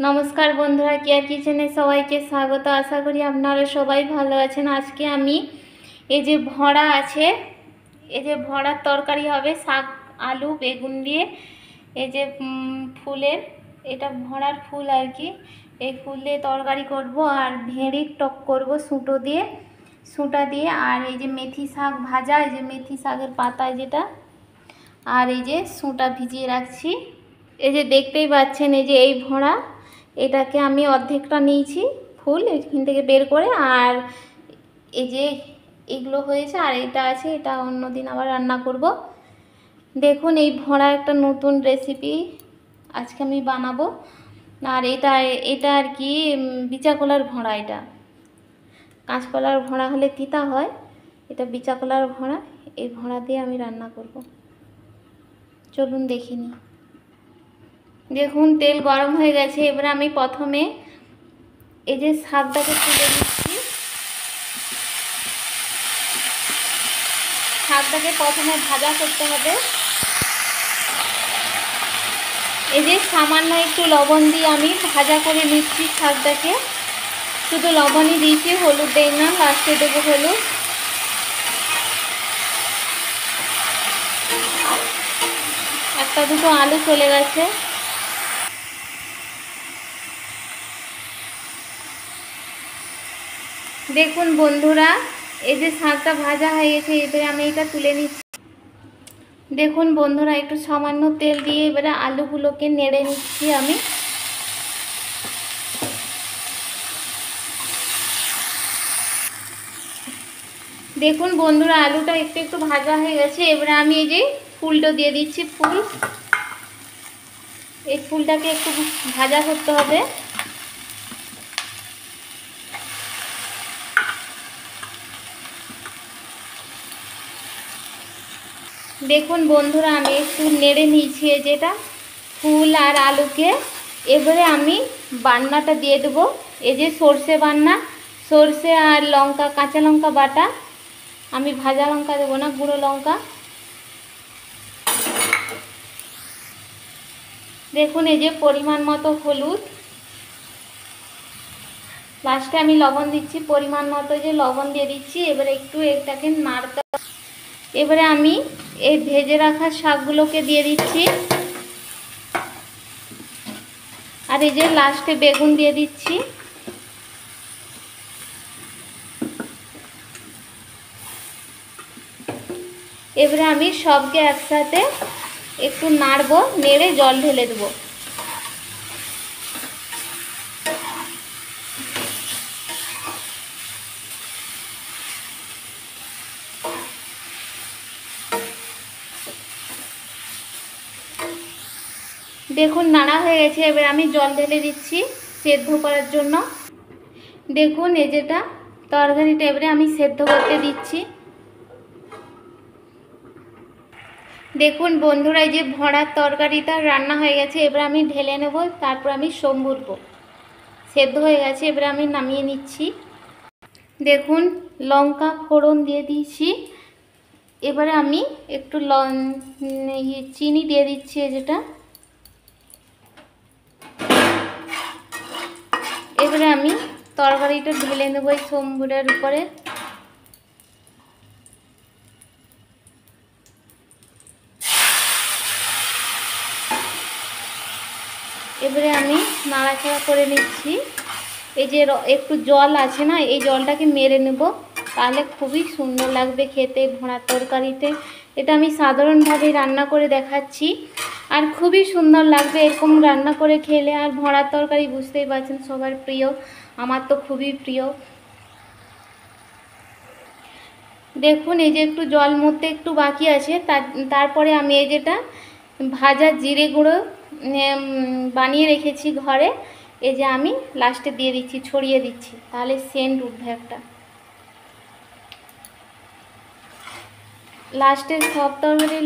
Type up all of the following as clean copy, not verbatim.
नमस्कार बंधुरा केयर किचेने सबाइके स्वागत। आशा करी आपनारा सबाई भालो आछेन। आज के आमी ए जे भरा आछे ए जे भरार तरकारी होबे शाक आलू बेगुन दिए ए जे फुलेर एटा भरार फुल आर कि এই ফুল দিয়ে তরকারি করব আর ভেড়ির টক করব সুঁটা দিয়ে আর এই যে মেথি শাক ভাজা এই যে মেথি শাকের পাতা যেটা আর এই যে সুঁটা ভিজিয়ে রাখছি। এই যে দেখতেই পাচ্ছেন এই যে এই ভরা এটাকে আমি অর্ধেকটা নিয়েছি ফুল এখান থেকে বের করে আর এই যে এগুলো হয়েছে আর এটা আছে এটা অন্যদিন আবার রান্না করব। দেখুন এই ভরা একটা নতুন রেসিপি আজকে আমি বানাবো। আর এটা আর কি বিচা কলার ভরা, এটা কাঁচকলার ভরা হলে তিতা হয়, এটা বিচা কলার ভরা। এই ভরা দিয়ে আমি রান্না করব, চলুন দেখে নিই। দেখুন তেল গরম হয়ে গেছে। এবারে আমি প্রথমে এই যে শাকটাকে তুলে দিচ্ছি। শাকটাকে প্রথমে ভাজা করতে হবে। এই যে সামান্য একটু লবণ দিয়ে আমি ভাজা করে নিচ্ছি শাকটাকে, শুধু লবণই দিয়েছি, হলুদ দেই না, লাস্টে দেবো হলুদ। একটা দুটো আলু চলে গেছে। দেখুন বন্ধুরা এই যে শাকটা ভাজা হয়ে গেছে, এবারে আমি এটা তুলে নিচ্ছি। দেখুন বন্ধুরা একটু সামান্য তেল দিয়ে এবারে আলুগুলোকে নেড়ে নিচ্ছি আমি। দেখুন বন্ধুরা আলুটা একটু একটু ভাজা হয়ে গেছে। এবারে আমি এই যে ফুলটা দিয়ে দিচ্ছি। এই ফুলটাকে একটু ভাজা করতে হবে। দেখুন বন্ধুরা আমি একটু নেড়ে নিয়েছি যেটা ফুল আর আলুকে। এবারে আমি বান্নাটা দিয়ে দেবো। এই যে সর্ষে বান্না, সর্ষে আর লঙ্কা, কাঁচা লঙ্কা বাটা, আমি ভাজা লঙ্কা দেবো না, গুঁড়ো লঙ্কা। দেখুন এই যে পরিমাণ মতো হলুদ, লাস্টে আমি লবণ দিচ্ছি, পরিমাণ মতো যে লবণ দিয়ে দিচ্ছি। এবারে একটু এটাকে নাড়তে। এবারে আমি এই ভেজে রাখা শাকগুলোকে দিয়ে দিচ্ছি আর এই যে লাস্টে বেগুন দিয়ে দিচ্ছি। এবারে আমি সবকে একসাথে একটু নাড়বো, নেড়ে জল ঢেলে দেবো। দেখুন নাড়া হয়ে গেছে। এবার আমি জল ঢেলে দিচ্ছি সেদ্ধ করার জন্য। দেখুন এই যেটা তরকারিটা এবারে আমি সেদ্ধ করতে দিচ্ছি। দেখুন বন্ধুরা এই যে ভরার তরকারিটা রান্না হয়ে গেছে। এবার আমি ঢেলে নেব, তারপর আমি সম্ভরব। সেদ্ধ হয়ে গেছে, এবারে আমি নামিয়ে নিচ্ছি। দেখুন লঙ্কা ফোড়ন দিয়ে দিয়েছি। এবারে আমি একটু চিনি দিয়ে দিচ্ছি। যেটা এবারে আমি তরকারিটা ঢেলে নেব এই সম্বরের উপরে। এবারে আমি নাড়াচাড়া করে নিচ্ছি। এই যে একটু জল আছে না, এই জলটাকে মেরে নেব, তাহলে খুবই সুন্দর লাগবে খেতে ভরার তরকারিতে। এটা আমি সাধারণভাবে রান্না করে দেখাচ্ছি আর খুবই সুন্দর লাগবে এরকম রান্না করে খেলে। আর ভরার তরকারি বুঝতেই পারছেন সবার প্রিয়, আমার তো খুবই প্রিয়। দেখুন এই যে একটু জল মরতে একটু বাকি আছে, তারপরে আমি এই যেটা ভাজা জিরে গুঁড়ো বানিয়ে রেখেছি ঘরে, এই যে আমি লাস্টে দিয়ে দিচ্ছি, ছড়িয়ে দিচ্ছি, তাহলে সেন্ট উঠবে একটা। লাস্টে সব তরকারি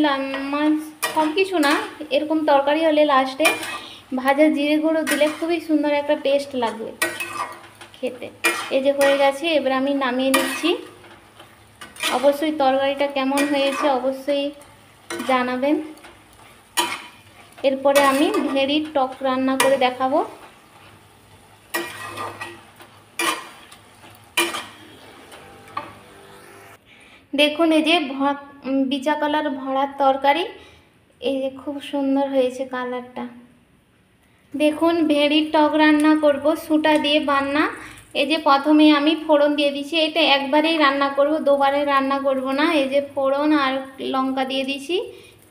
সব কিছু না, এরকম তরকারি হলে লাস্টে ভাজা জিরে গুঁড়ো দিলে খুবই সুন্দর একটা টেস্ট লাগবে খেতে। এই যে হয়ে গেছে, এবার আমি নামিয়ে নিচ্ছি। অবশ্যই তরকারিটা কেমন হয়েছে অবশ্যই জানাবেন। এরপরে আমি ভেড়ির টক রান্না করে দেখাবো। দেখুন এই যে বিচা কলার ভরার তরকারি, এই যে খুব সুন্দর হয়েছে কালারটা। দেখুন ভেড়ির টক রান্না করব সুটা দিয়ে বান্না। এই যে প্রথমে আমি ফোড়ন দিয়ে দিচ্ছি, এটা একবারেই রান্না করব, দুবারে রান্না করব না। এই যে ফোড়ন আর লঙ্কা দিয়ে দিছি,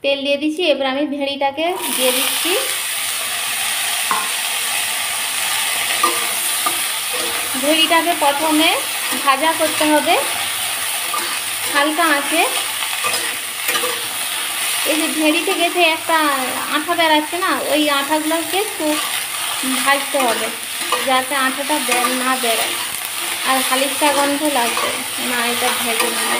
তেল দিয়ে দিছি, এবার আমি ভেড়িটাকে দিয়ে দিচ্ছি। ভেড়িটাকে প্রথমে ভাজা করতে হবে হালকা আঁচে। এই যে ভেড়ি থেকে যে একটা আঠা বেরাচ্ছে না, ওই আঠাগুলোকে খুব ভাজতে হবে যাতে আঠাটা না বেরোয়, আর হালিশা গন্ধ লাগবে না এটা ভেজে নেবে।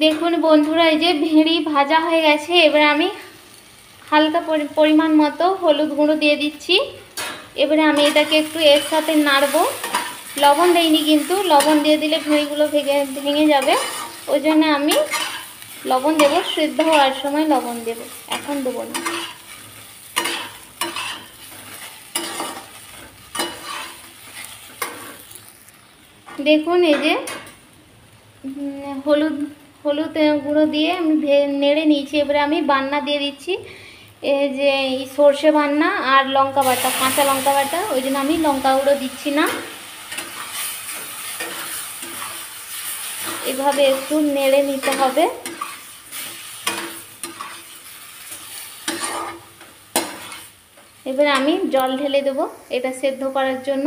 দেখুন বন্ধুরা এই যে ভেড়ি ভাজা হয়ে গেছে, এবার আমি হালকা পরিমাণ মতো হলুদ গুঁড়ো দিয়ে দিচ্ছি। এবারে আমি এটাকে একটু এর সাথে নাড়বো। লবণ দেইনি কিন্তু, লবণ দিয়ে দিলে ভেড়িগুলো ভেঙে যাবে, ওই জন্য আমি লবণ দেবো সিদ্ধ হওয়ার সময় লবণ দেব, এখন দেবো না। দেখুন এই যে হলুদ গুঁড়ো দিয়ে আমি নেড়ে নিয়েছি। এবারে আমি বান্না দিয়ে দিচ্ছি, এই যে সর্ষে বান্না আর লঙ্কা বাটা, কাঁচা লঙ্কা বাটা, ওই জন্য আমি লঙ্কা গুঁড়ো দিচ্ছি না। এভাবে একটু নেড়ে নিতে হবে। এবার আমি জল ঢেলে দেবো এটা সেদ্ধ করার জন্য।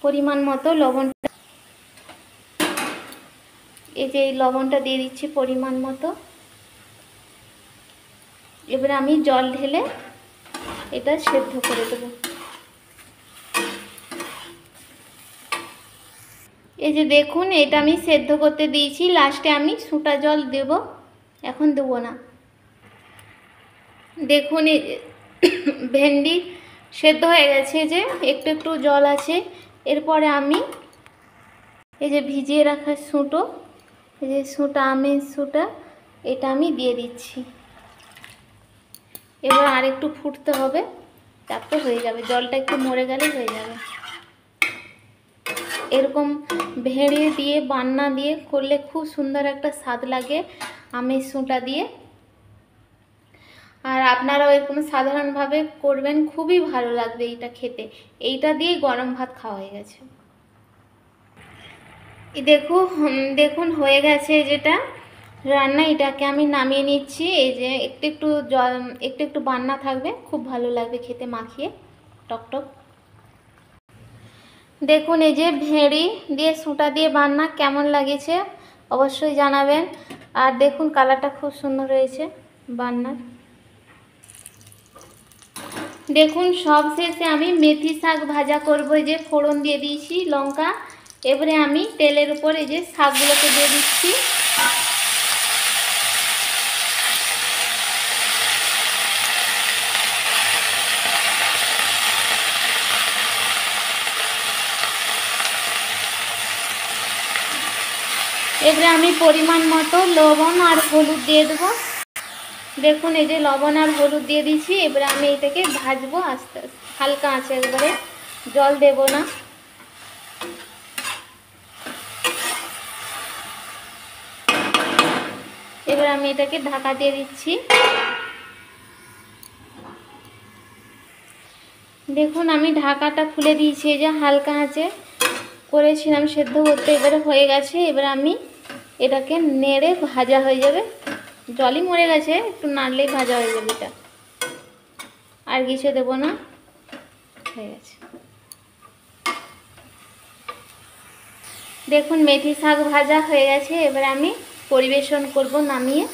পরিমাণ মতো লবণ, এই যে লবণটা দিয়ে দিচ্ছি পরিমাণ মতো। এবার আমি জল ঢেলে এটা সেদ্ধ করে দেবো। এই যে দেখুন এটা আমি সেদ্ধ করতে দিয়েছি, লাস্টে আমি সুটা জল দেব, এখন দেবো না। দেখুন এই ভেন্ডি সেদ্ধ হয়ে গেছে, যে একটু একটু জল আছে। এরপরে আমি এই যে ভিজিয়ে রাখা সুটো, এই যে সুটা, আমের সুটা, এটা আমি দিয়ে দিচ্ছি। এবার আর একটু ফুটতে হবে, তারপর হয়ে যাবে, জলটা একটু মরে গেলে হয়ে যাবে। এরকম ভেড়ে দিয়ে বান্না দিয়ে করলে খুব সুন্দর একটা স্বাদ লাগে আমের সুটা দিয়ে। আর আপনারাও এরকম সাধারণভাবে করবেন, খুবই ভালো লাগবে এইটা খেতে। এইটা দিয়ে গরম ভাত খাওয়া হয়ে গেছে। দেখুন হয়ে গেছে যেটা রান্না, এটাকে আমি নামিয়ে নিচ্ছি। এই যে একটু একটু জল, একটু একটু বান্না থাকবে, খুব ভালো লাগবে খেতে মাখিয়ে টকটক। দেখুন এই যে ভেড়ি দিয়ে সুটা দিয়ে বান্না কেমন লাগেছে অবশ্যই জানাবেন। আর দেখুন কালারটা খুব সুন্দর হয়েছে বান্নার। দেখুন সব শেষে আমি মেথি শাক ভাজা করব, এই যে ফোড়ন দিয়ে দিয়েছি লঙ্কা। এবারে আমি তেলের উপর এই যে শাকগুলোকে দিয়ে দিচ্ছি। এবারে আমি পরিমাণ মতো লবণ আর হলুদ দিয়ে দেবো। দেখুন এই যে লবণ আর হলুদ দিয়ে দিয়েছি। এবারে আমি এটাকে ভাজবো আস্তে আস্তে, হালকা আছে, একবারে জল দেব না। এবার আমি এটাকে ঢাকা দিয়ে দিচ্ছি। দেখুন আমি ঢাকাটা খুলে দিয়েছি, এই যে হালকা আঁচে করেছিলাম সেদ্ধ করতে, এবারে হয়ে গেছে। এবার আমি এটাকে নেড়ে ভাজা হয়ে যাবে, জলই মরে গেছে, একটু নাড়লেই ভাজা হয়ে যাবে এটা, আর কিছু দেব না, হয়ে গেছে। দেখুন মেথি শাক ভাজা হয়ে গেছে, এবার আমি পরিবেশন করব নামিয়ে।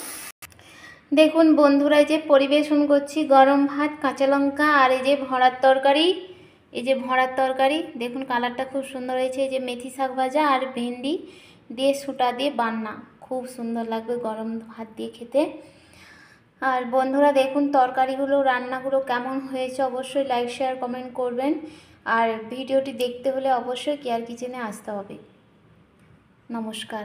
দেখুন বন্ধুরা এই যে পরিবেশন করছি গরম ভাত, কাঁচা লঙ্কা আর এই যে ভরার তরকারি। এই যে ভরার তরকারি দেখুন কালারটা খুব সুন্দর হয়েছে। এই যে মেথি শাক ভাজা আর ভেন্ডি দিয়ে সুটা দিয়ে বান্না, খুব সুন্দর লাগবে গরম ভাত দিয়ে খেতে। আর বন্ধুরা দেখুন তরকারিগুলো, রান্নাগুলো কেমন হয়েছে অবশ্যই লাইক শেয়ার কমেন্ট করবেন। আর ভিডিওটি দেখতে হলে অবশ্যই কেয়ার কিচেনে আসতে হবে। নমস্কার।